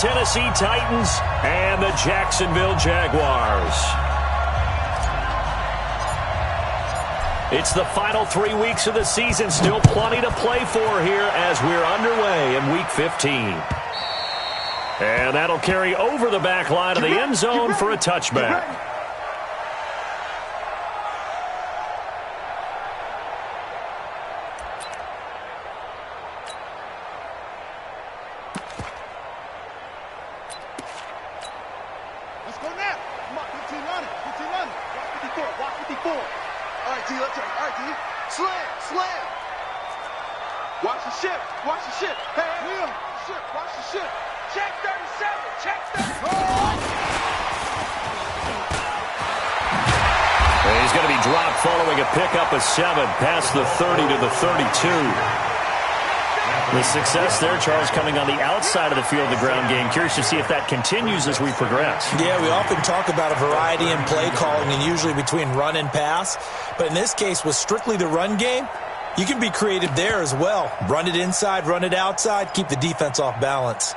Tennessee Titans and the Jacksonville Jaguars. It's the final 3 weeks of the season. Still plenty to play for here as we're underway in Week 15. And that'll carry over the back line of the end zone for a touchback. He's going to be dropped following a pickup of 7 past the 30 to the 32. The success there, Charles, coming on the outside of the field of the ground game. Curious to see if that continues as we progress. Yeah, we often talk about a variety in play calling and usually between run and pass. But in this case, with strictly the run game, you can be creative there as well. Run it inside, run it outside, keep the defense off balance.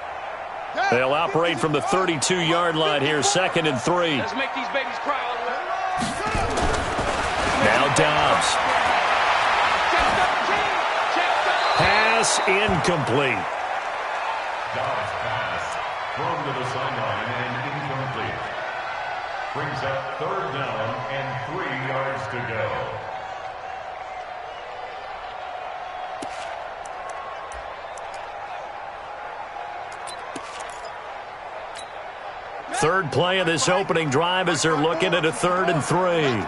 They'll operate from the 32-yard line here, 2nd and 3. Let's make these babies cry all the way. Now Dobbs. Pass incomplete. Dobbs pass thrown to the sideline and incomplete. Brings up 3rd down and 3 yards to go. Third play of this opening drive as they're looking at a 3rd and 3.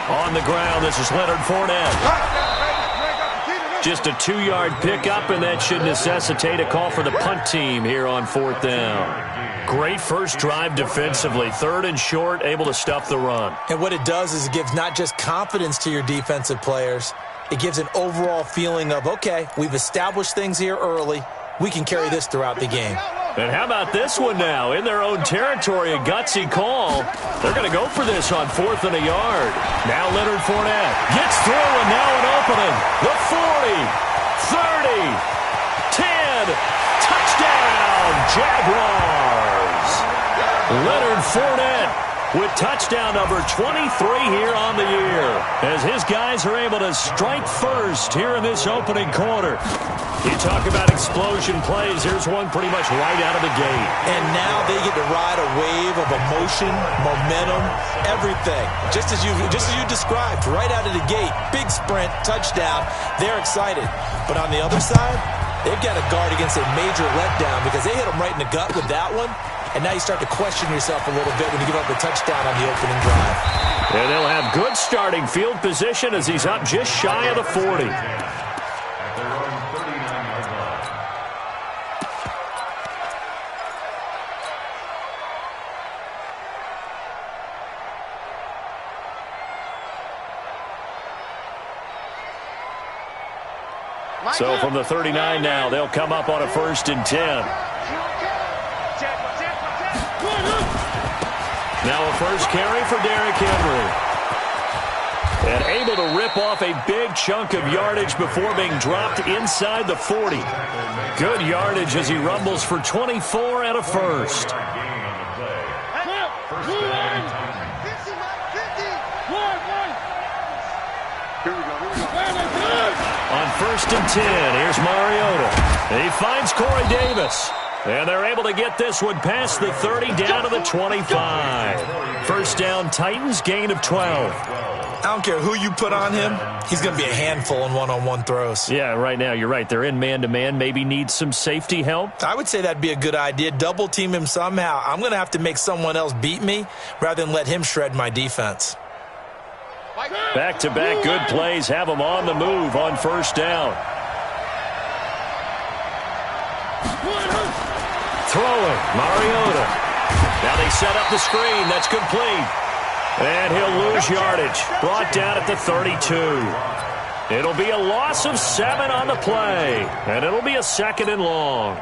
On the ground, this is Leonard Fournette. Just a 2-yard pickup, and that should necessitate a call for the punt team here on 4th down. Great first drive defensively. 3rd and short, able to stuff the run. And what it does is it gives not just confidence to your defensive players, it gives an overall feeling of, okay, we've established things here early. We can carry this throughout the game. And how about this one now? In their own territory, a gutsy call. They're going to go for this on 4th and a yard. Now Leonard Fournette gets through, and now an opening. The 40, 30, 10, touchdown, Jaguars. Leonard Fournette with touchdown number 23 here on the year, as his guys are able to strike first here in this opening quarter. You talk about explosion plays. Here's one pretty much right out of the gate. And now they get to ride a wave of emotion, momentum, everything. Just as you described, right out of the gate. Big sprint, touchdown. They're excited. But on the other side, they've got to guard against a major letdown because they hit them right in the gut with that one. And now you start to question yourself a little bit when you give up a touchdown on the opening drive. And they'll have good starting field position as he's up just shy of the 40. So from the 39 now, they'll come up on a 1st and 10. Now a first carry for Derrick Henry. And able to rip off a big chunk of yardage before being dropped inside the 40. Good yardage as he rumbles for 24 and a first. On 1st and 10, here's Mariota. He finds Corey Davis. And they're able to get this one past the 30 down to the 25. First down, Titans, gain of 12. I don't care who you put on him. He's going to be a handful in one-on-one throws. Yeah, right now, you're right. They're in man-to-man. Maybe need some safety help. I would say that'd be a good idea. Double team him somehow. I'm going to have to make someone else beat me rather than let him shred my defense. Back-to-back good plays have him on the move on 1st down. Throwing, Mariota. Now they set up the screen. That's complete. And he'll lose yardage. Brought down at the 32. It'll be a loss of 7 on the play. And it'll be a 2nd and long.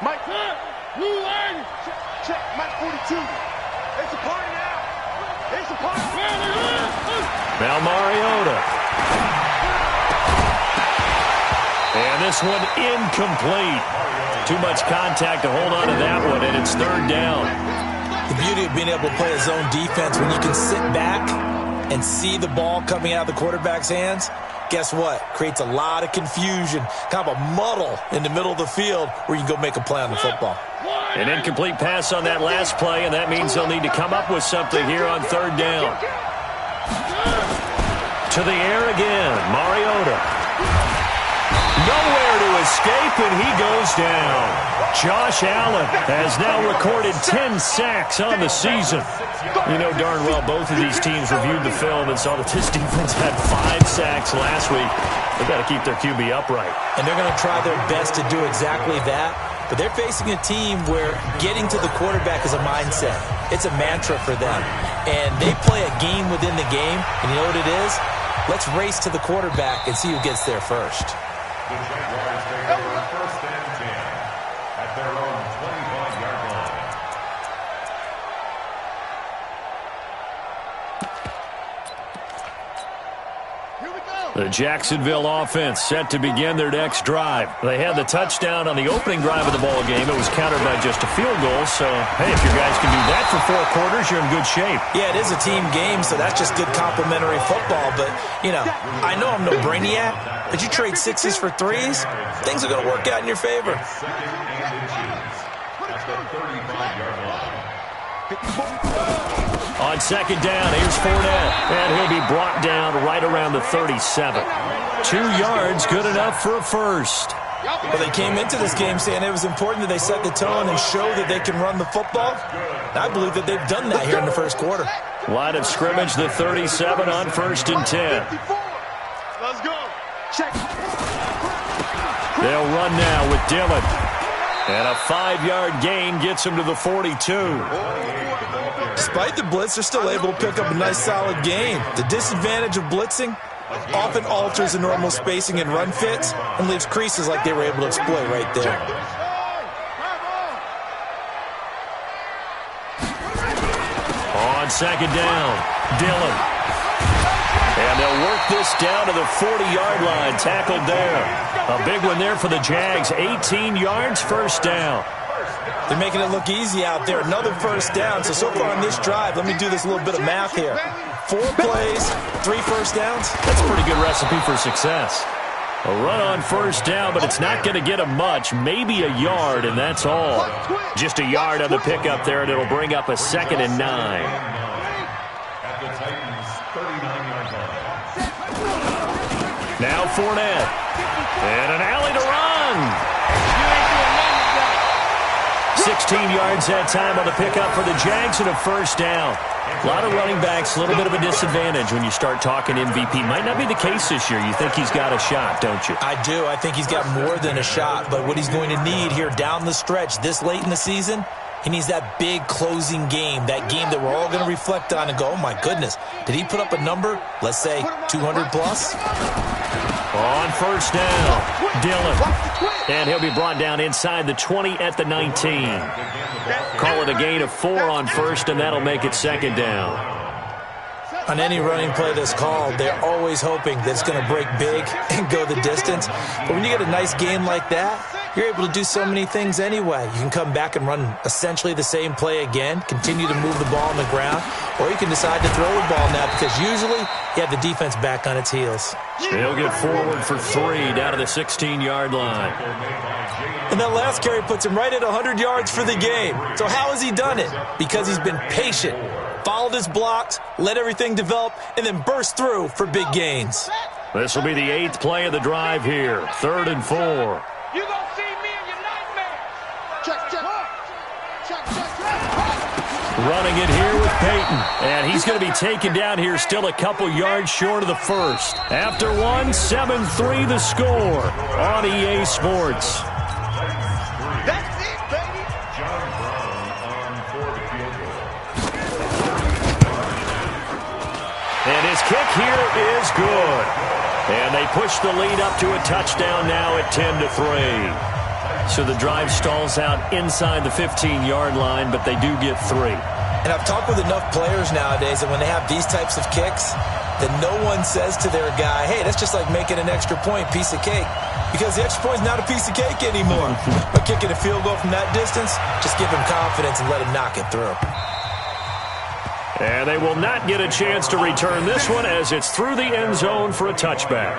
Mike, blue line. Check, Mike 42. It's a party now. It's a party. Now Mariota. this one incomplete. Too much contact to hold on to that one, and it's third down. The beauty of being able to play a zone defense, when you can sit back and see the ball coming out of the quarterback's hands, guess what? Creates a lot of confusion, kind of a muddle in the middle of the field where you can go make a play on the football. An incomplete pass on that last play, and that means they'll need to come up with something here on third down. To the air again, Mariota. Nowhere to escape, and he goes down. Josh Allen has now recorded 10 sacks on the season. You know darn well both of these teams reviewed the film and saw that this defense had 5 sacks last week. They've got to keep their QB upright. And they're going to try their best to do exactly that. But they're facing a team where getting to the quarterback is a mindset. It's a mantra for them. And they play a game within the game. And you know what it is? Let's race to the quarterback and see who gets there first. The Jaguars take over first and 10 at their own 25-yard line. The Jacksonville offense set to begin their next drive. They had the touchdown on the opening drive of the ball game. It was countered by just a field goal. So, hey, if your guys can do that for 4 quarters, you're in good shape. Yeah, it is a team game, so that's just good complimentary football. But, you know, I know I'm no brainiac, but you trade 6s for 3s, things are going to work out in your favor. Second and inches at the 35-yard line. On second down, here's Fournette, and he'll be brought down right around the 37. 2 yards, good enough for a first. Well, they came into this game saying it was important that they set the tone and show that they can run the football. And I believe that they've done that here in the first quarter. Line of scrimmage, the 37 on first and 10. Let's go. Check. They'll run now with Dillon. And a 5-yard gain gets him to the 42. Despite the blitz, they're still able to pick up a nice, solid gain. The disadvantage of blitzing often alters the normal spacing and run fits and leaves creases like they were able to exploit right there. On second down, Dillon. And they'll work this down to the 40-yard line, tackled there. A big one there for the Jags, 18 yards, first down. They're making it look easy out there. Another first down. So far on this drive, let me do this little bit of math here. 4 plays, 3 first downs. That's a pretty good recipe for success. A run on first down, but it's not going to get him much. Maybe a yard, and that's all. Just a yard on the pickup there, and it'll bring up a 2nd and 9. At the Titans' 39-yard line. Now Fournette. And an alley to run. 16 yards that time on the pickup for the Jags and a first down. A lot of running backs, a little bit of a disadvantage when you start talking MVP. Might not be the case this year. You think he's got a shot, don't you? I do. I think he's got more than a shot. But what he's going to need here down the stretch this late in the season, he needs that big closing game, that game that we're all going to reflect on and go, oh, my goodness, did he put up a number, let's say, 200 plus? On first down, Dillon. And he'll be brought down inside the 20 at the 19. Call it a gain of 4 on first, and that'll make it second down. On any running play that's called, they're always hoping that it's going to break big and go the distance. But when you get a nice game like that, you're able to do so many things anyway. You can come back and run essentially the same play again, continue to move the ball on the ground, or you can decide to throw the ball now because usually you have the defense back on its heels. He'll get forward for 3 down to the 16-yard line. And that last carry puts him right at 100 yards for the game. So how has he done it? Because he's been patient, followed his blocks, let everything develop, and then burst through for big gains. This will be the 8th play of the drive here. 3rd and 4. You gonna see me in your nightmare. Check. Running it here with Peyton. And he's going to be taken down here still a couple yards short of the first. After 1, 7-3 the score on EA Sports. That's it, baby. John Brown on for the field goal. And his kick here is good. And they push the lead up to a touchdown now at 10-3. So the drive stalls out inside the 15-yard line, but they do get 3. And I've talked with enough players nowadays that when they have these types of kicks, that no one says to their guy, hey, that's just like making an extra point, piece of cake. Because the extra point's not a piece of cake anymore. By kicking a field goal from that distance, just give him confidence and let him knock it through. And they will not get a chance to return this one as it's through the end zone for a touchback.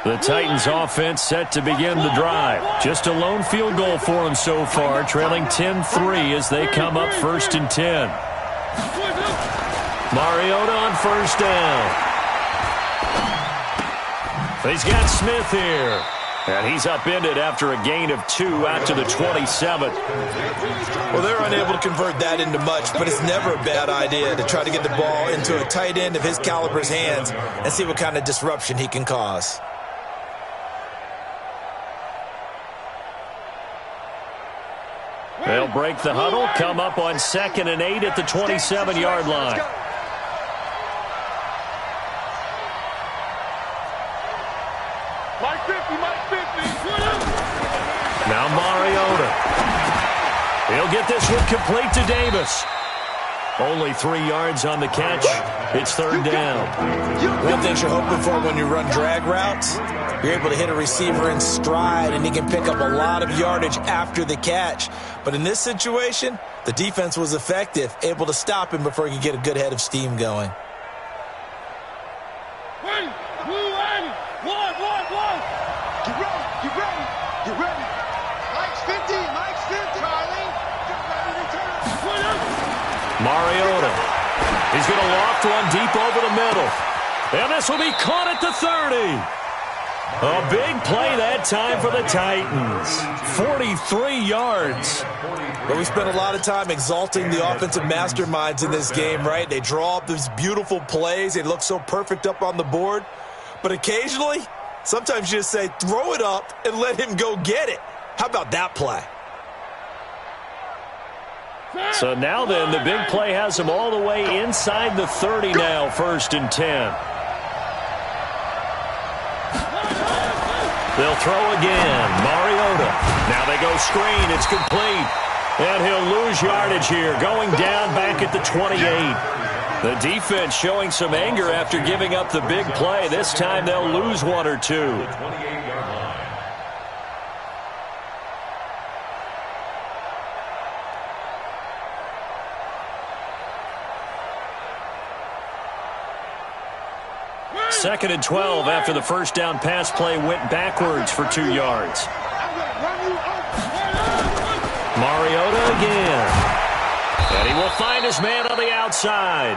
The Titans offense set to begin the drive. Just a lone field goal for them so far, trailing 10-3 as they come up 1st and 10. Mariota on 1st down. He's got Smith here. And he's upended after a gain of 2 out to the 27. Well, they're unable to convert that into much, but it's never a bad idea to try to get the ball into a tight end of his caliber's hands and see what kind of disruption he can cause. They'll break the huddle, come up on 2nd and 8 at the 27-yard line. Mike 50, Mike 50. Now Mariota. He'll get this one complete to Davis. Only 3 yards on the catch. It's 3rd down. One thing you're hoping for when you run drag routes, you're able to hit a receiver in stride, and he can pick up a lot of yardage after the catch. But in this situation, the defense was effective, able to stop him before he could get a good head of steam going. Wait, blue ready. One. Get ready. Mike's 50, Mike's 50. Charlie, get ready to turn. Mariota. He's going to loft one deep over the middle. And this will be caught at the 30. A big play that time for the Titans. 43 yards. But we spent a lot of time exalting the offensive masterminds in this game, right? They draw up these beautiful plays. They look so perfect up on the board. But occasionally, sometimes you just say, throw it up and let him go get it. How about that play? So now then, the big play has them all the way inside the 30 now, 1st and 10. They'll throw again. Mariota. Now they go screen. It's complete. And he'll lose yardage here, going down back at the 28. The defense showing some anger after giving up the big play. This time they'll lose 1 or 2. Second and 12 after the first down pass play went backwards for 2 yards. Mariota again. And he will find his man on the outside.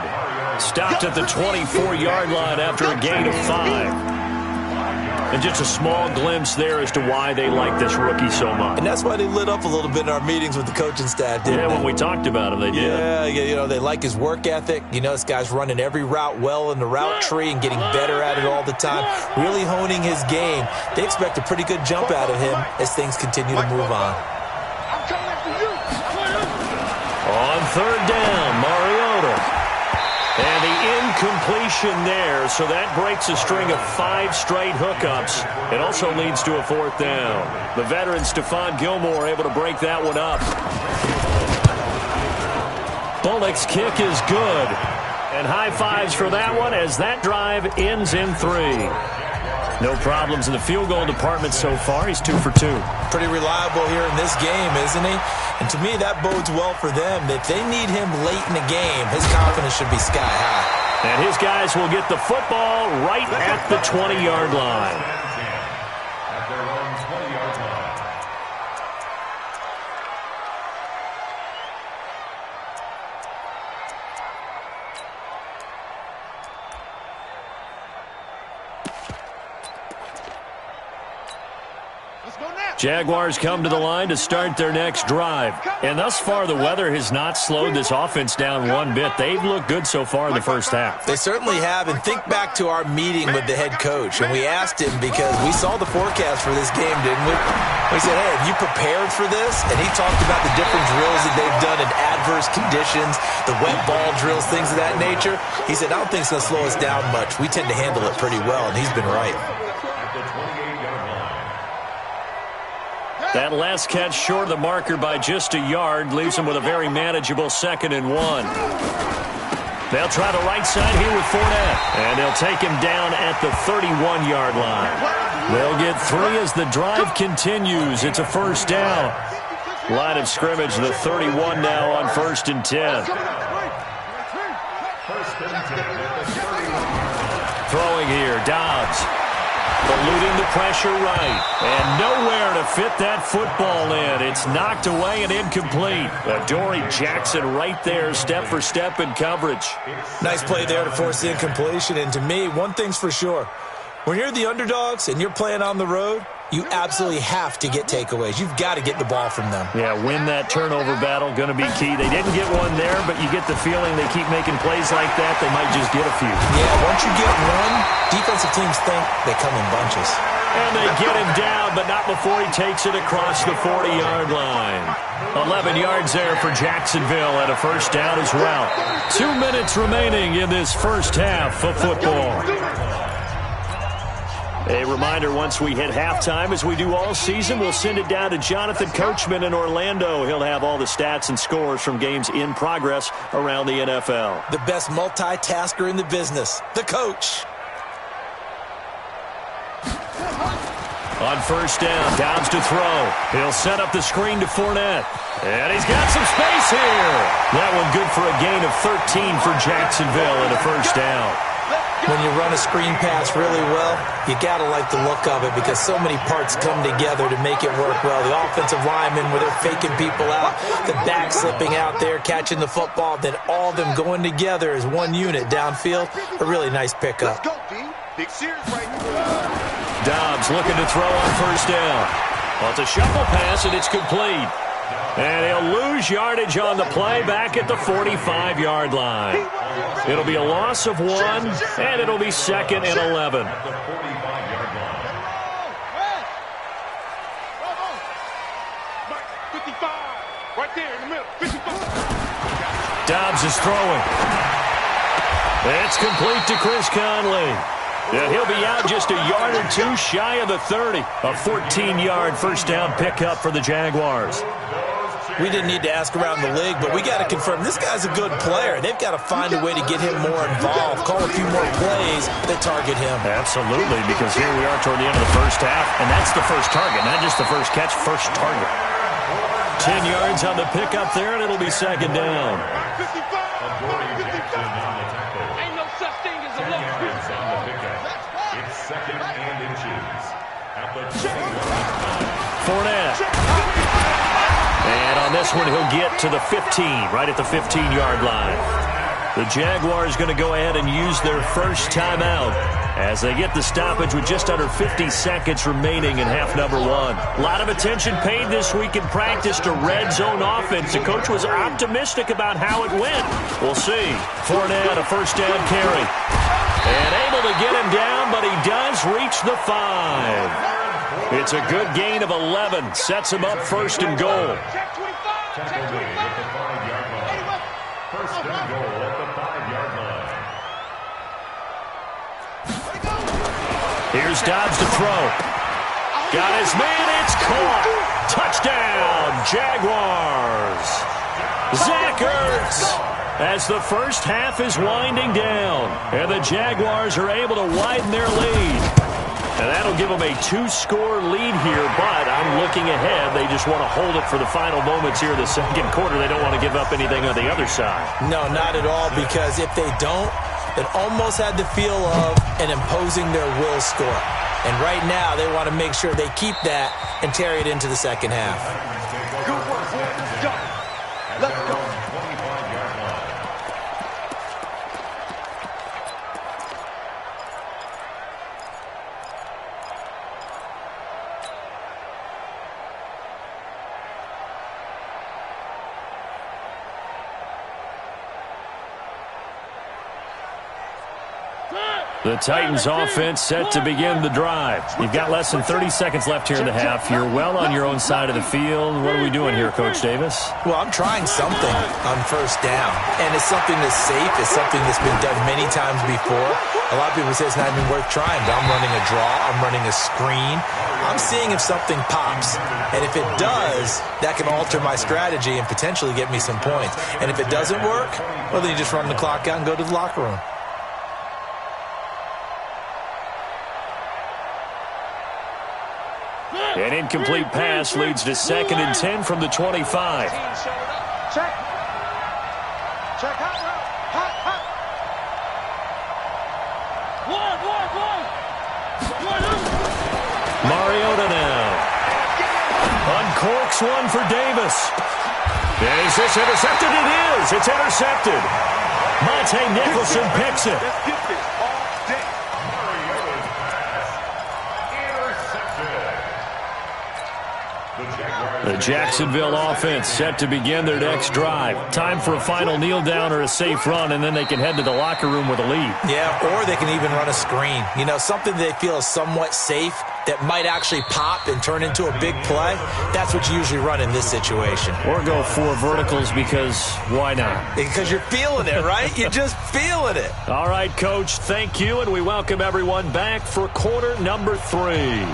Stopped at the 24-yard line after a gain of 5. And just a small glimpse there as to why they like this rookie so much. And that's why they lit up a little bit in our meetings with the coaching staff, didn't they? Yeah, when we talked about him, they did. Yeah, you know, they like his work ethic. You know, this guy's running every route well in the route tree and getting better at it all the time, really honing his game. They expect a pretty good jump out of him as things continue to move on. I'm coming for you. On 3rd down, Mariota. And the incompletion there, so that breaks a string of 5 straight hookups. It also leads to a 4th down. The veteran Stephon Gilmore able to break that one up. Bullock's kick is good. And high fives for that one as that drive ends in 3. No problems in the field goal department so far. He's 2 for 2. Pretty reliable here in this game, isn't he? And to me, that bodes well for them. If they need him late in the game, his confidence should be sky high. And his guys will get the football right at the 20-yard line. At their own 20-yard line. Let's go now. Jaguars come to the line to start their next drive. And thus far, the weather has not slowed this offense down one bit. They've looked good so far in the first half. They certainly have. And think back to our meeting with the head coach. And we asked him because we saw the forecast for this game, didn't we? We said, hey, have you prepared for this? And he talked about the different drills that they've done in adverse conditions, the wet ball drills, things of that nature. He said, I don't think it's going to slow us down much. We tend to handle it pretty well, and he's been right. That last catch short of the marker by just a yard leaves them with a very manageable 2nd and 1. They'll try the right side here with Fournette, and they'll take him down at the 31-yard line. They'll get 3 as the drive continues. It's a first down. Line of scrimmage, the 31 now on 1st and 10. Throwing here, Dobbs. Eluding the pressure right. And nowhere to fit that football in. It's knocked away and incomplete. Adoree Jackson right there, step for step in coverage. Nice play there to force the incompletion. And to me, one thing's for sure. When you're the underdogs and you're playing on the road, you absolutely have to get takeaways. You've got to get the ball from them. Yeah, win that turnover battle, going to be key. They didn't get one there, but you get the feeling they keep making plays like that, they might just get a few. Yeah, once you get one, defensive teams think they come in bunches. And they get him down, but not before he takes it across the 40-yard line. 11 yards there for Jacksonville and a first down as well. 2 minutes remaining in this first half of football. A reminder, once we hit halftime, as we do all season, we'll send it down to Jonathan Coachman in Orlando. He'll have all the stats and scores from games in progress around the NFL. The best multitasker in the business, the coach. On first down, Dobbs to throw. He'll set up the screen to Fournette. And he's got some space here. That one good for a gain of 13 for Jacksonville and a first down. When you run a screen pass really well, you got to like the look of it because so many parts come together to make it work well. The offensive linemen, where they're faking people out, the back slipping out there, catching the football, then all of them going together as one unit downfield. A really nice pickup. Dobbs looking to throw on first down. Well, it's a shuffle pass, and it's complete. And he'll lose yardage on the play back at the 45-yard line. It'll be a loss of 1, and it'll be 2nd and 11. Dobbs is throwing. It's complete to Chris Conley. And he'll be out just a yard or two shy of the 30. A 14-yard first down pickup for the Jaguars. We didn't need to ask around the league, but we got to confirm this guy's a good player. They've got to find a way to get him more involved, call a few more plays that target him. Absolutely, because here we are toward the end of the first half, and that's the first target, not just the first catch, first target. 10 yards on the pickup there, and it'll be 2nd down. Ain't no such thing as a low It's 2nd and inches at the 20. Fournette. And on this one, he'll get to the 15, right at the 15-yard line. The Jaguars going to go ahead and use their first timeout as they get the stoppage with just under 50 seconds remaining in half number 1. A lot of attention paid this week in practice to red zone offense. The coach was optimistic about how it went. We'll see. Fournette, a first down carry. And able to get him down, but he does reach the 5. It's a good gain of 11. Sets him up 1st and goal. Tackle made at the 5-yard line. 1st and goal at the 5-yard line. Here's Dobbs to throw. Got his man. It's caught. Touchdown, Jaguars. Zach Ertz. As the first half is winding down, and the Jaguars are able to widen their lead. And that'll give them a 2-score lead here, but I'm looking ahead. They just want to hold it for the final moments here in the second quarter. They don't want to give up anything on the other side. No, not at all, because if they don't, it almost had the feel of an imposing their will score. And right now, they want to make sure they keep that and carry it into the second half. Good work, boys. Let's go. Let's go. The Titans offense set to begin the drive. You've got less than 30 seconds left here in the half. You're well on your own side of the field. What are we doing here, Coach Davis? Well, I'm trying something on first down, and it's something that's safe. It's something that's been done many times before. A lot of people say it's not even worth trying, but I'm running a draw. I'm running a screen. I'm seeing if something pops, and if it does, that can alter my strategy and potentially get me some points. And if it doesn't work, well, then you just run the clock out and go to the locker room. An incomplete pass leads to 2nd and 10 from the 25. Check. Check. Hot. Mariota now. Uncorks one for Davis. Is this intercepted? It is. It's intercepted. Monte Nicholson picks it. Let's get this all day. Mariota's pass intercepted. The Jacksonville offense set to begin their next drive. Time for a final kneel down or a safe run, and then they can head to the locker room with a lead. Yeah, or they can even run a screen. You know, something they feel is somewhat safe that might actually pop and turn into a big play. That's what you usually run in this situation. Or go 4 verticals because why not? Because you're feeling it, right? You're just feeling it. All right, Coach, thank you, and we welcome everyone back for quarter number 3.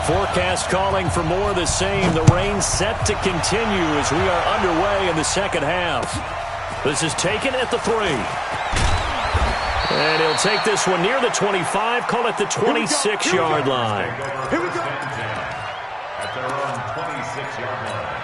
Forecast calling for more of the same. The rain set to continue as we are underway in the second half. This is taken at the 3. And he'll take this one near the 25, call it the 26-yard line. Here we go. At their own 26-yard line.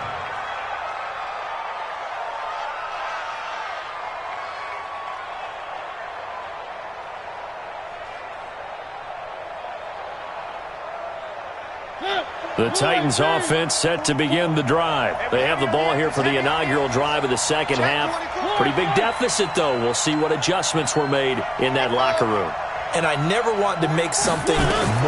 The Titans offense set to begin the drive. They have the ball here for the inaugural drive of the second half. Pretty big deficit, though. We'll see what adjustments were made in that locker room. And I never want to make something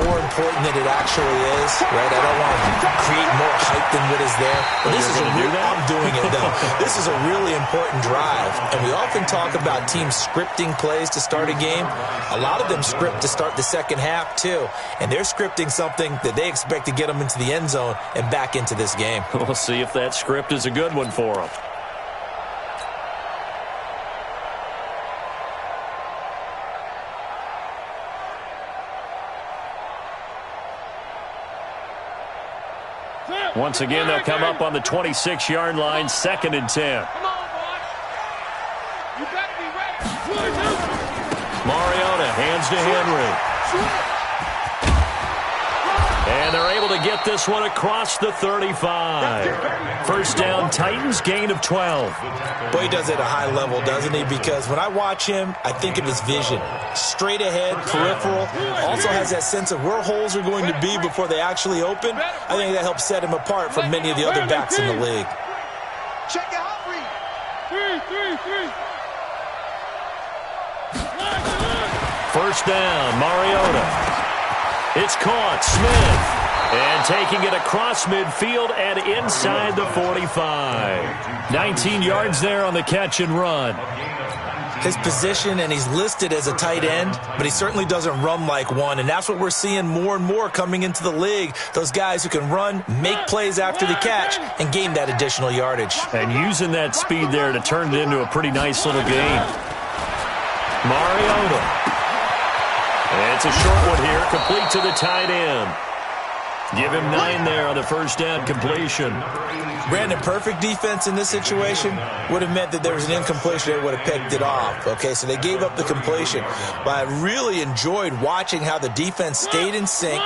more important than it actually is, right? I don't want to create more hype than what is there. But this is I'm doing it, though. This is a really important drive. And we often talk about teams scripting plays to start a game. A lot of them script to start the second half, too. And they're scripting something that they expect to get them into the end zone and back into this game. We'll see if that script is a good one for them. Once again, they'll come up on the 26-yard line, 2nd and 10. Come on, boy. You better be ready. Mariota hands to Henry. And they're able to get this one across the 35. First down, Titans, gain of 12. Boy, he does it at a high level, doesn't he? Because when I watch him, I think of his vision. Straight ahead, peripheral. Also has that sense of where holes are going to be before they actually open. I think that helps set him apart from many of the other backs in the league. Check it out, three. First down, Mariota. It's caught, Smith. And taking it across midfield and inside the 45. 19 yards there on the catch and run. His position, and he's listed as a tight end, but he certainly doesn't run like one, and that's what we're seeing more and more coming into the league. Those guys who can run, make plays after the catch, and gain that additional yardage. And using that speed there to turn it into a pretty nice little game. Mariota. And it's a short one here, complete to the tight end. Give him 9 there on the first down completion. Brandon, perfect defense in this situation would have meant that there was an incompletion. They would have picked it off. Okay, so they gave up the completion. But I really enjoyed watching how the defense stayed in sync,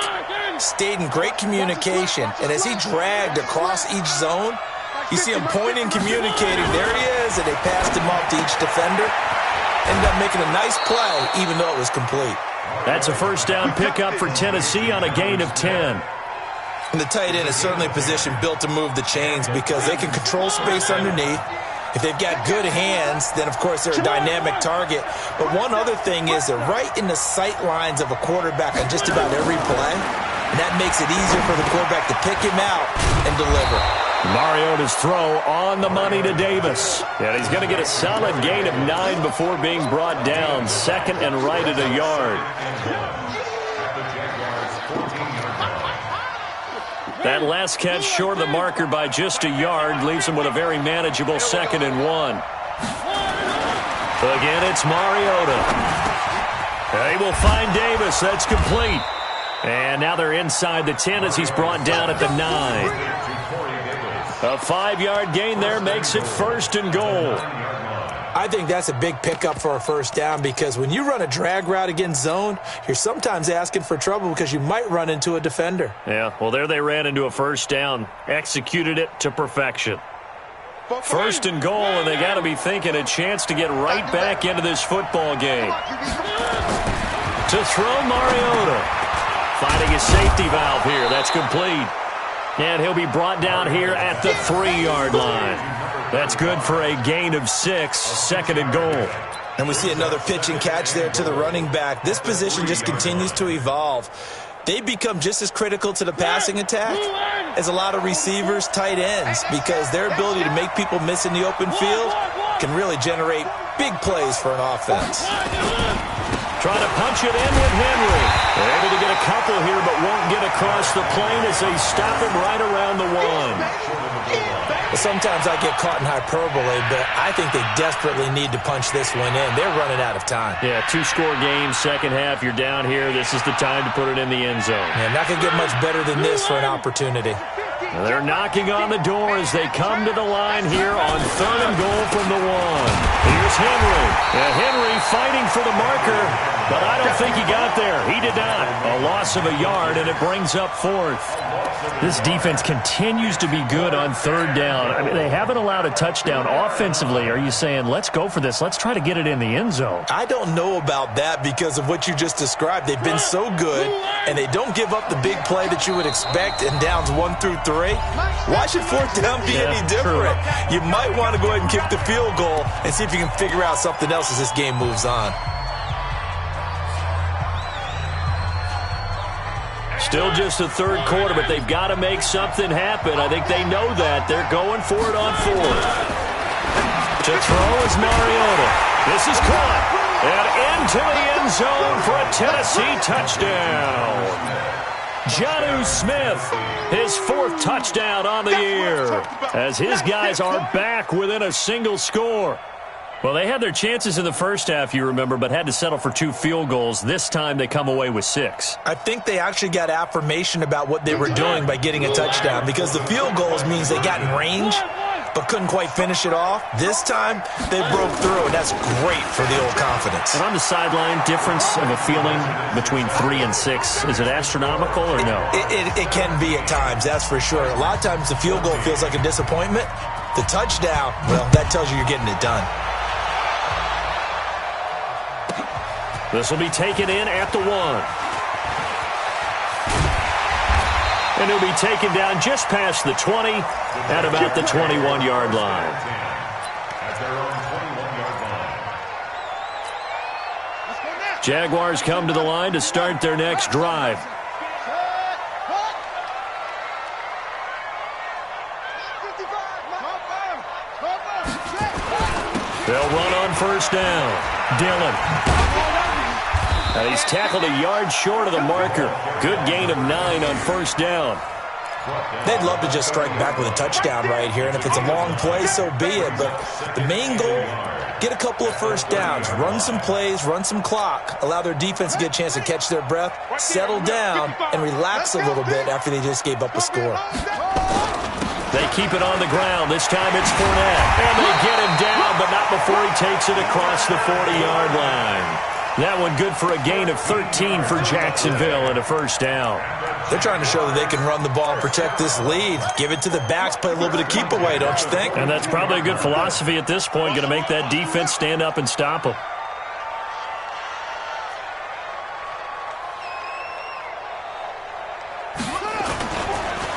stayed in great communication. And as he dragged across each zone, you see him pointing, communicating. There he is, and they passed him off to each defender. Ended up making a nice play, even though it was complete. That's a first down pickup for Tennessee on a gain of 10. And the tight end is certainly a position built to move the chains because they can control space underneath. If they've got good hands, then, of course, they're a dynamic target. But one other thing is they're right in the sight lines of a quarterback on just about every play. And that makes it easier for the quarterback to pick him out and deliver. Mariota's throw on the money to Davis. And he's going to get a solid gain of 9 before being brought down. Second and right at a yard. That last catch short of the marker by just a yard leaves him with a very manageable 2nd and 1. Again, it's Mariota. They will find Davis. That's complete. And now they're inside the 10 as he's brought down at the 9. A 5-yard gain there makes it 1st and goal. I think that's a big pickup for a first down because when you run a drag route against zone, you're sometimes asking for trouble because you might run into a defender. Yeah, well, there they ran into a first down. Executed it to perfection. 1st and goal, and they got to be thinking a chance to get right back into this football game. To throw Mariota. Finding a safety valve here. That's complete. And he'll be brought down here at the 3-yard line. That's good for a gain of 6, 2nd and goal. And we see another pitch and catch there to the running back. This position just continues to evolve. They become just as critical to the passing attack as a lot of receivers, tight ends, because their ability to make people miss in the open field can really generate big plays for an offense. Trying to punch it in with Henry. They're able to get a couple here, but won't get across the plane as they stop him right around the 1. Sometimes I get caught in hyperbole, but I think they desperately need to punch this one in. They're running out of time. Yeah, 2-score game, second half. You're down here. This is the time to put it in the end zone. Yeah, not going to get much better than this for an opportunity. They're knocking on the door as they come to the line here on 3rd and goal from the 1. Here's Henry. Henry fighting for the marker, but I don't think he got there. He did not. A loss of a yard, and it brings up 4th. This defense continues to be good on 3rd down. I mean, they haven't allowed a touchdown offensively. Are you saying, let's go for this? Let's try to get it in the end zone. I don't know about that because of what you just described. They've been so good, and they don't give up the big play that you would expect in downs 1 through 3. Why should 4th down be any different? True. You might want to go ahead and kick the field goal and see if you can figure out something else as this game moves on. Still just the 3rd quarter, but they've got to make something happen. I think they know that. They're going for it on 4th. To throw is Mariota. This is caught. And into the end zone for a Tennessee touchdown. Jonnu Smith, his 4th touchdown on the year, as his guys are back within a single score. Well, they had their chances in the first half, you remember, but had to settle for 2 field goals. This time they come away with 6. I think they actually got affirmation about what they were doing by getting a touchdown because the field goals means they got in range but couldn't quite finish it off. This time they broke through, and that's great for the old confidence. And on the sideline, difference of a feeling between 3 and 6, is it astronomical or no? It can be at times, that's for sure. A lot of times the field goal feels like a disappointment. The touchdown, well, that tells you you're getting it done. This will be taken in at the 1. And he'll be taken down just past the 20 at about the 21-yard line. Jaguars come to the line to start their next drive. They'll run on 1st down. Dillon. And he's tackled a yard short of the marker. Good gain of 9 on 1st down. They'd love to just strike back with a touchdown right here, and if it's a long play, so be it. But the main goal, get a couple of 1st downs, run some plays, run some clock, allow their defense to get a chance to catch their breath, settle down, and relax a little bit after they just gave up a score. They keep it on the ground. This time it's Fournette. And they get him down, but not before he takes it across the 40-yard line. That one good for a gain of 13 for Jacksonville and a 1st down. They're trying to show that they can run the ball and protect this lead. Give it to the backs, play a little bit of keep away, don't you think? And that's probably a good philosophy at this point, going to make that defense stand up and stop them.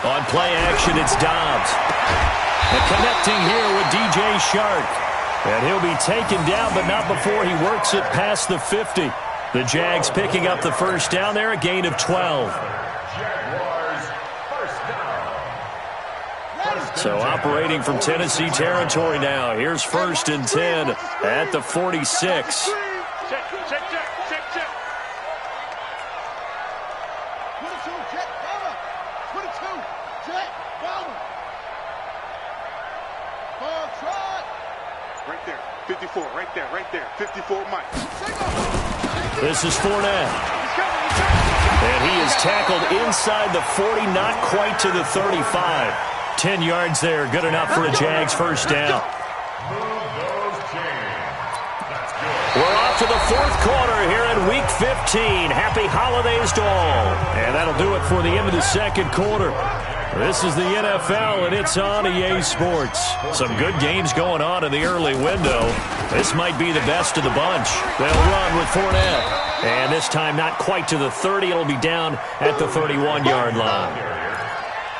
On play action, it's Dobbs. And connecting here with DJ Shark. And he'll be taken down, but not before he works it past the 50. The Jags picking up the 1st down there, a gain of 12. So operating from Tennessee territory now. Here's 1st and 10 at the 46. Right there. 54, Mike. This is Fournette. And he is tackled inside the 40, not quite to the 35. 10 yards there, good enough for a Jags first down. We're off to the 4th quarter here in Week 15. Happy holidays to all. And that'll do it for the end of the 2nd quarter. This is the NFL, and it's on EA Sports. Some good games going on in the early window. This might be the best of the bunch. They'll run with Fournette. And this time not quite to the 30. It'll be down at the 31-yard line.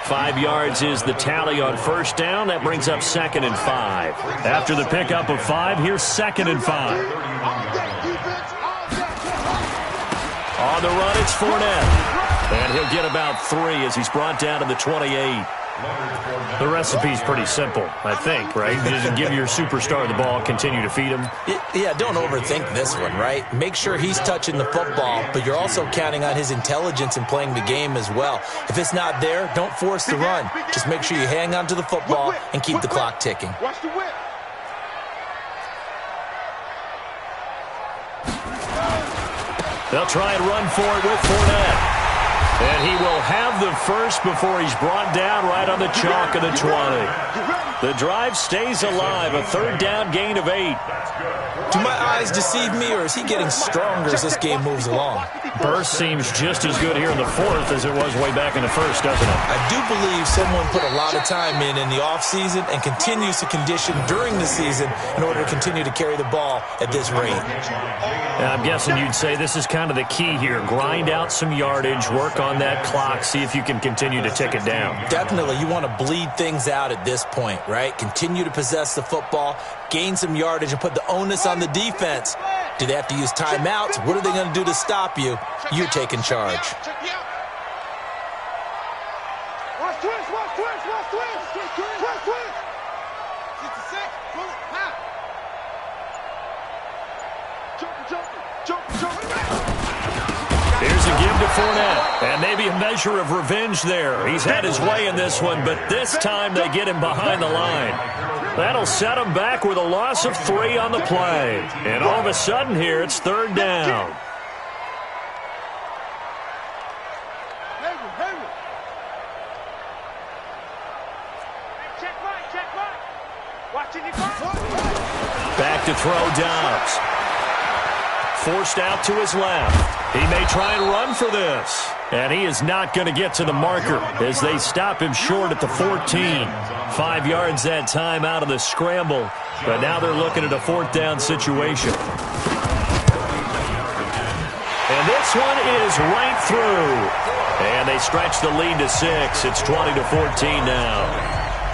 5 yards is the tally on first down. That brings up 2nd and 5. After the pickup of 5, here's 2nd and 5. On the run, it's Fournette. And he'll get about 3 as he's brought down to the 28. The recipe's pretty simple, I think, right? You just give your superstar the ball, continue to feed him. Yeah, don't overthink this one, right? Make sure he's touching the football, but you're also counting on his intelligence in playing the game as well. If it's not there, don't force the run. Just make sure you hang on to the football and keep the clock ticking. Watch the whip. They'll try and run for it with Fournette. And he will have the first before he's brought down right on the chalk of the 20. The drive stays alive, a 3rd down gain of 8. Do my eyes deceive me, or is he getting stronger as this game moves along? Burst seems just as good here in the 4th as it was way back in the 1st, doesn't it? I do believe someone put a lot of time in the offseason and continues to condition during the season in order to continue to carry the ball at this rate. I'm guessing you'd say this is kind of the key here. Grind out some yardage, work on that clock, see if you can continue to tick it down. Definitely. You want to bleed things out at this point, right? Continue to possess the football, gain some yardage, and put the onus on the defense. Do they have to use timeouts? What are they going to do to stop you? You're taking charge. Watch twist. 66, bullet, pop. Jump. Here's a give to Fournette, and maybe a measure of revenge there. He's had his way in this one, but this time they get him behind the line. That'll set him back with a loss of 3 on the play. And all of a sudden here, it's 3rd down. Back to throw Dobbs. Forced out to his left. He may try and run for this. And he is not going to get to the marker as they stop him short at the 14. 5 yards that time out of the scramble. But now they're looking at a 4th down situation. And this one is right through. And they stretch the lead to 6. It's 20-14 now.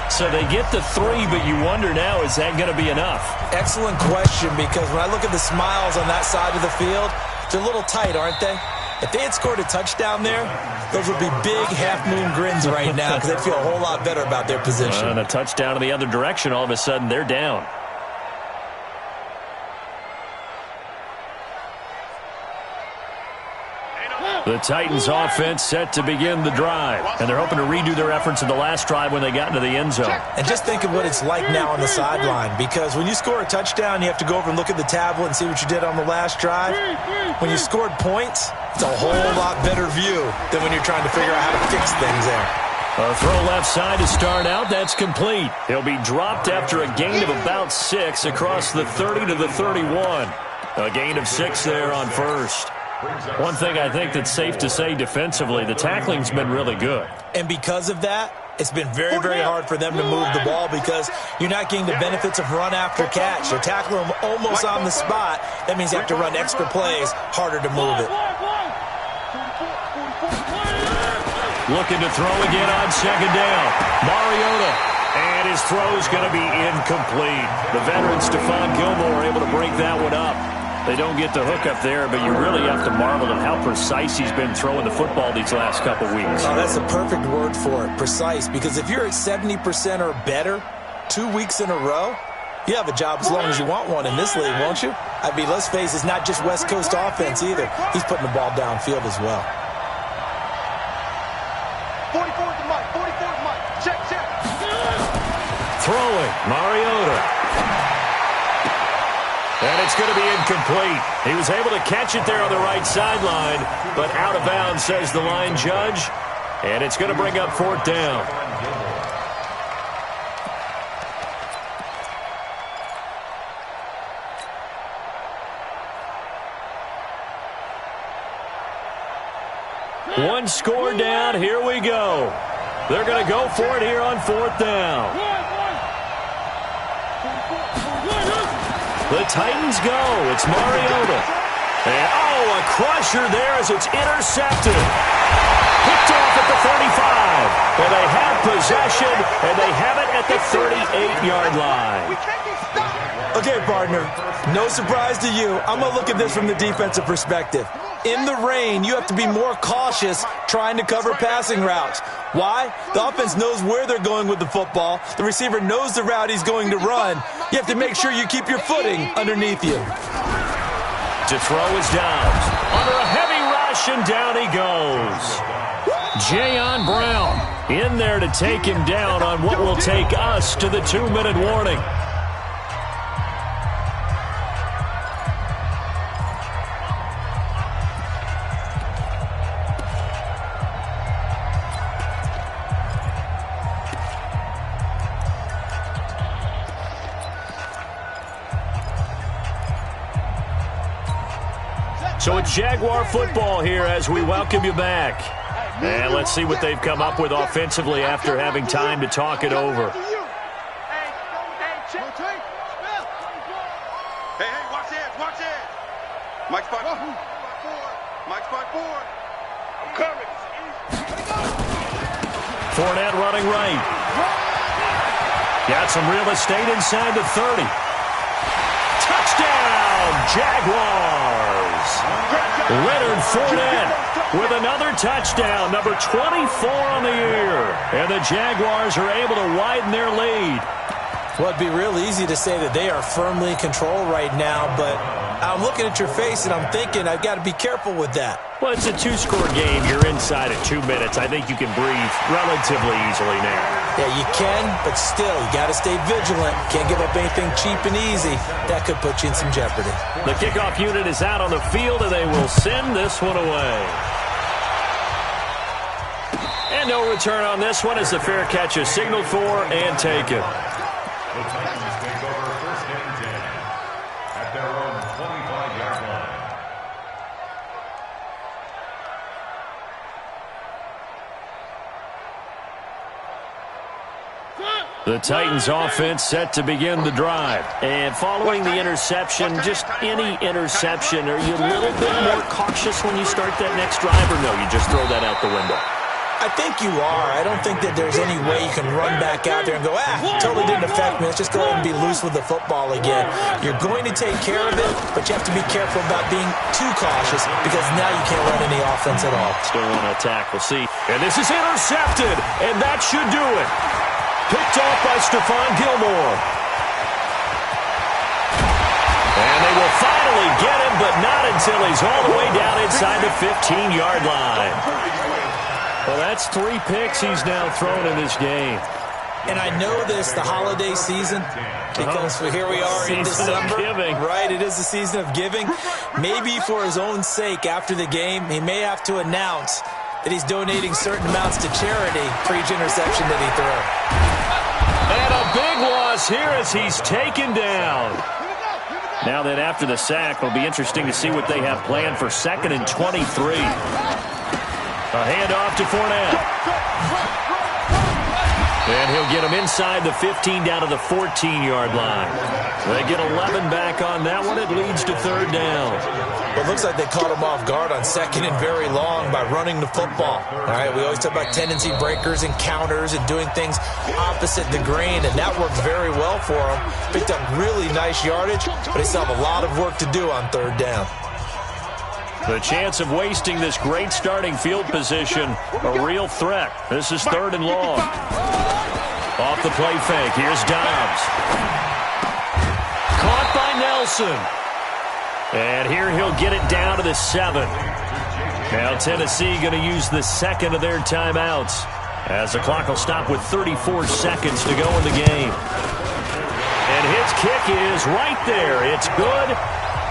So they get the 3, but you wonder now, is that going to be enough? Excellent question, because when I look at the smiles on that side of the field, they're a little tight, aren't they? If they had scored a touchdown there, those would be big half-moon grins right now because they'd feel a whole lot better about their position. And a touchdown in the other direction, all of a sudden they're down. The Titans offense set to begin the drive. And they're hoping to redo their efforts in the last drive when they got into the end zone. And just think of what it's like now on the sideline. Because when you score a touchdown, you have to go over and look at the tablet and see what you did on the last drive. When you scored points, it's a whole lot better view than when you're trying to figure out how to fix things there. A throw left side to start out. That's complete. He'll be dropped after a gain of about 6 across the 30 to the 31. A gain of 6 there on first. One thing I think that's safe to say defensively, the tackling's been really good. And because of that, it's been very, very hard for them to move the ball because you're not getting the benefits of run after catch. They're tackling them almost on the spot. That means you have to run extra plays, harder to move it. Looking to throw again on second down. Mariota. And his throw's going to be incomplete. The veteran Stephon Gilmore able to break that one up. They don't get the hook up there, but you really have to marvel at how precise he's been throwing the football these last couple weeks. Oh, that's a perfect word for it, precise, because if you're at 70% or better 2 weeks in a row, you have a job as long as you want one in this league, won't you? I mean, let's face it, it's not just West Coast offense either. He's putting the ball downfield as well. 44 to Mike, 44 to Mike. Check. Throwing, Mariota. And it's going to be incomplete. He was able to catch it there on the right sideline, but out of bounds, says the line judge. And it's going to bring up 4th down. One score down. Here we go. They're going to go for it here on 4th down. The Titans go. It's Mariota. And, a crusher there as it's intercepted. Picked off at the 35. And they have possession, and they have it at the 38-yard line. Okay, partner, no surprise to you. I'm going to look at this from the defensive perspective. In the rain, you have to be more cautious trying to cover passing routes. Why? The offense knows where they're going with the football. The receiver knows the route he's going to run. You have to make sure you keep your footing underneath you. To throw is Downs. Under a heavy rush, and down he goes. Jayon Brown in there to take him down on what will take us to the 2-minute warning. So it's Jaguar football here as we welcome you back. And let's see what they've come up with offensively after having time to talk it over. Hey, watch it. Mike spot 4. I'm coming. Fournette running right. Got some real estate inside the 30. Touchdown, Jaguars. Leonard Fournette with another touchdown, number 24 on the year. And the Jaguars are able to widen their lead. Well, it'd be real easy to say that they are firmly in control right now, but I'm looking at your face and I'm thinking I've got to be careful with that. Well, it's a 2-score game. You're inside at 2 minutes. I think you can breathe relatively easily now. Yeah, you can, but still, you got to stay vigilant. Can't give up anything cheap and easy. That could put you in some jeopardy. The kickoff unit is out on the field, and they will send this one away. And no return on this one as the fair catch is signaled for and taken. The Titans take over 1st and 10 at their own 25-yard line. The Titans offense set to begin the drive. And following the interception, just any interception, are you a little bit more cautious when you start that next drive, or no, you just throw that out the window? I think you are. I don't think that there's any way you can run back out there and go, totally didn't affect me. Let's just go ahead and be loose with the football again. You're going to take care of it, but you have to be careful about being too cautious because now you can't run any offense at all. Still want to attack. We'll see. And this is intercepted, and that should do it. Picked off by Stephon Gilmore. And they will finally get him, but not until he's all the way down inside the 15-yard line. Well, that's 3 picks he's now thrown in this game. And I know this, the holiday season, because here we are in December. Right, it is the season of giving. Maybe for his own sake after the game, he may have to announce that he's donating certain amounts to charity for each interception that he threw. And a big loss here as he's taken down. Now that after the sack, it'll be interesting to see what they have planned for 2nd and 23. A handoff to Fournette. And he'll get him inside the 15 down to the 14-yard line. They get 11 back on that one. It leads to third down. Well, it looks like they caught him off guard on second and very long by running the football. All right, we always talk about tendency breakers and counters and doing things opposite the grain, and that worked very well for him. Picked up really nice yardage, but they still have a lot of work to do on third down. The chance of wasting this great starting field position, a real threat. This is third and long. Off the play fake, here's Dobbs. Caught by Nelson. And here he'll get it down to the 7. Now Tennessee going to use the second of their timeouts, as the clock will stop with 34 seconds to go in the game. And his kick is right there. It's good.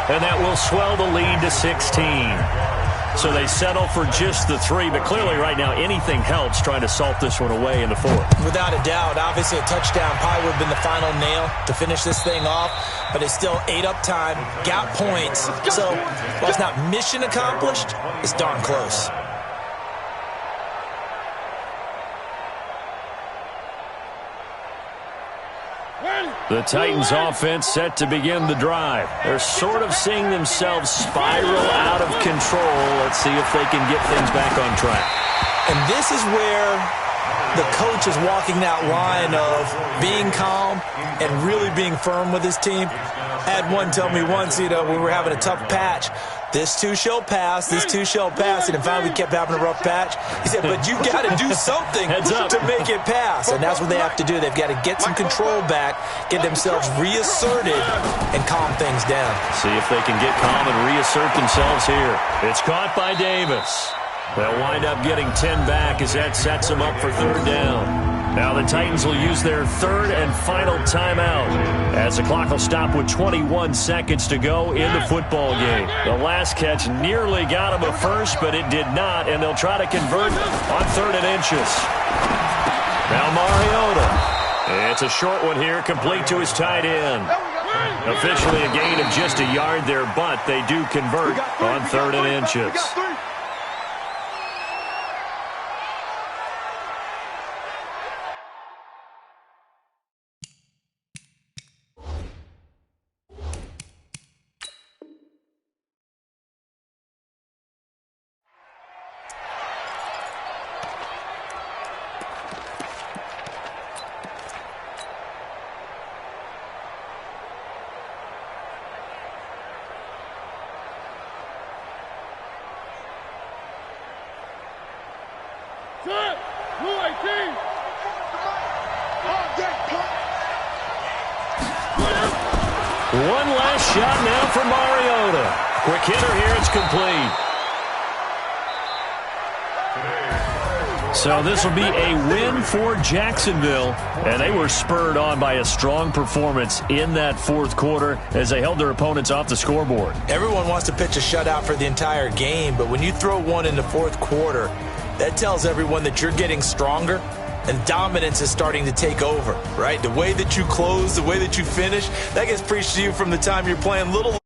And that will swell the lead to 16. So they settle for just the 3, but clearly right now anything helps trying to salt this one away in the 4th. Without a doubt, obviously a touchdown probably would have been the final nail to finish this thing off, but it's still ate up time, got points. So while it's not mission accomplished, it's darn close. The Titans offense set to begin the drive. They're sort of seeing themselves spiral out of control. Let's see if they can get things back on track. And this is where the coach is walking that line of being calm and really being firm with his team. I had one tell me once, we were having a tough patch. This too shall pass, this too shall pass. And then finally we kept having a rough patch. He said, but you got to do something to make it pass. And that's what they have to do. They've got to get some control back, get themselves reasserted, and calm things down. See if they can get calm and reassert themselves here. It's caught by Davis. They'll wind up getting 10 back as that sets them up for third down. Now the Titans will use their third and final timeout, as the clock will stop with 21 seconds to go in the football game. The last catch nearly got him a first, but it did not, and they'll try to convert on 3rd and inches. Now Mariota. It's a short one here, complete to his tight end. Officially a gain of just a yard there, but they do convert on 3rd and inches. One last shot now for Mariota. Quick hitter here, it's complete. So this will be a win for Jacksonville, and they were spurred on by a strong performance in that 4th quarter as they held their opponents off the scoreboard. Everyone wants to pitch a shutout for the entire game, but when you throw one in the 4th quarter, that tells everyone that you're getting stronger and dominance is starting to take over, right? The way that you close, the way that you finish, that gets preached to you from the time you're playing Little